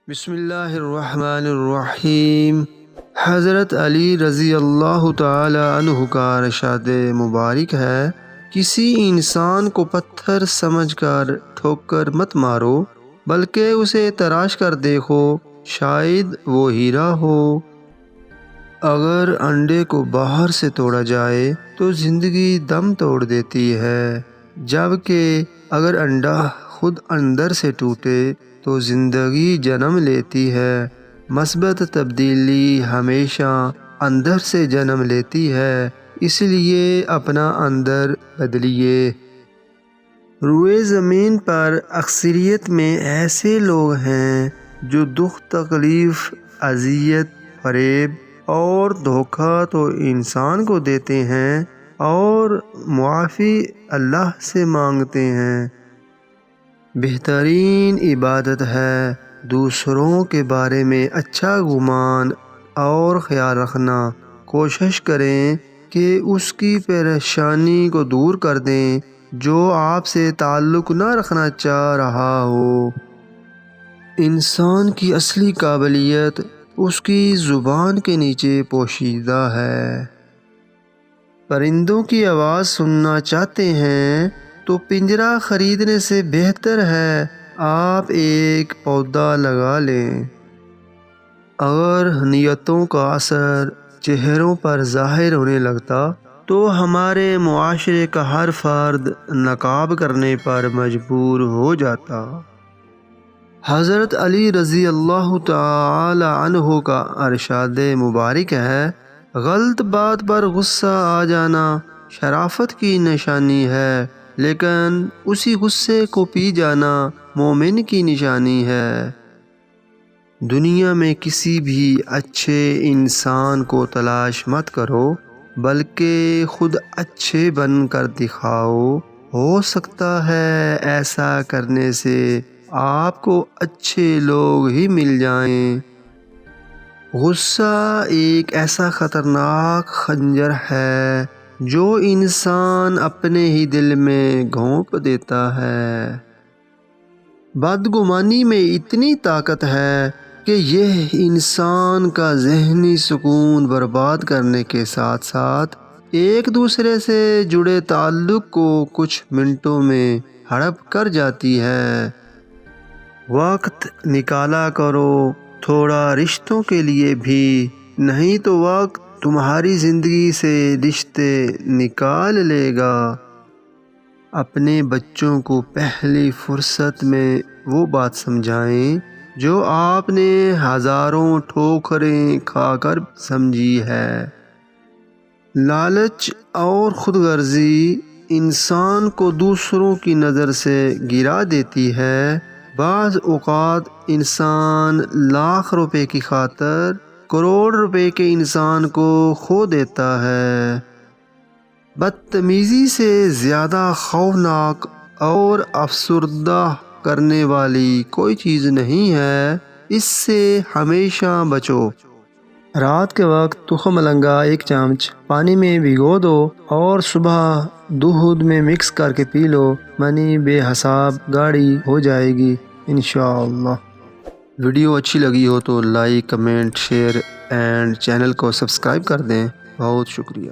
بسم اللہ الرحمن الرحیم۔ حضرت علی رضی اللہ تعالی عنہ کا ارشاد مبارک ہے، کسی انسان کو پتھر سمجھ کر ٹھوکر مت مارو، بلکہ اسے تراش کر دیکھو، شاید وہ ہیرا ہو۔ اگر انڈے کو باہر سے توڑا جائے تو زندگی دم توڑ دیتی ہے، جبکہ اگر انڈا خود اندر سے ٹوٹے تو زندگی جنم لیتی ہے۔ مثبت تبدیلی ہمیشہ اندر سے جنم لیتی ہے، اس لیے اپنا اندر بدلیے۔ روئے زمین پر اکثریت میں ایسے لوگ ہیں جو دکھ، تکلیف، اذیت، فریب اور دھوکہ تو انسان کو دیتے ہیں اور معافی اللہ سے مانگتے ہیں۔ بہترین عبادت ہے دوسروں کے بارے میں اچھا گمان اور خیال رکھنا۔ کوشش کریں کہ اس کی پریشانی کو دور کر دیں جو آپ سے تعلق نہ رکھنا چاہ رہا ہو۔ انسان کی اصلی قابلیت اس کی زبان کے نیچے پوشیدہ ہے۔ پرندوں کی آواز سننا چاہتے ہیں تو پنجرہ خریدنے سے بہتر ہے آپ ایک پودا لگا لیں۔ اگر نیتوں کا اثر چہروں پر ظاہر ہونے لگتا تو ہمارے معاشرے کا ہر فرد نقاب کرنے پر مجبور ہو جاتا۔ حضرت علی رضی اللہ تعالی عنہ کا ارشاد مبارک ہے، غلط بات پر غصہ آ جانا شرافت کی نشانی ہے، لیکن اسی غصے کو پی جانا مومن کی نشانی ہے۔ دنیا میں کسی بھی اچھے انسان کو تلاش مت کرو، بلکہ خود اچھے بن کر دکھاؤ۔ ہو سکتا ہے ایسا کرنے سے آپ کو اچھے لوگ ہی مل جائیں۔ غصہ ایک ایسا خطرناک خنجر ہے جو انسان اپنے ہی دل میں گھونپ دیتا ہے۔ بدگمانی میں اتنی طاقت ہے کہ یہ انسان کا ذہنی سکون برباد کرنے کے ساتھ ساتھ ایک دوسرے سے جڑے تعلق کو کچھ منٹوں میں ہڑپ کر جاتی ہے۔ وقت نکالا کرو تھوڑا رشتوں کے لیے بھی، نہیں تو وقت تمہاری زندگی سے رشتے نکال لے گا۔ اپنے بچوں کو پہلی فرصت میں وہ بات سمجھائیں جو آپ نے ہزاروں ٹھوکریں کھا کر سمجھی ہے۔ لالچ اور خود غرضی انسان کو دوسروں کی نظر سے گرا دیتی ہے۔ بعض اوقات انسان لاکھ روپے کی خاطر کروڑ روپے کے انسان کو کھو دیتا ہے۔ بدتمیزی سے زیادہ خوفناک اور افسردہ کرنے والی کوئی چیز نہیں ہے، اس سے ہمیشہ بچو۔ رات کے وقت تخم ملنگا ایک چمچ پانی میں بھگو دو اور صبح دودھ میں مکس کر کے پی لو، منی بے حساب گاڑی ہو جائے گی انشاءاللہ۔ ویڈیو اچھی لگی ہو تو like, comment, share and channel کو سبسکرائب کر دیں۔ بہت شکریہ۔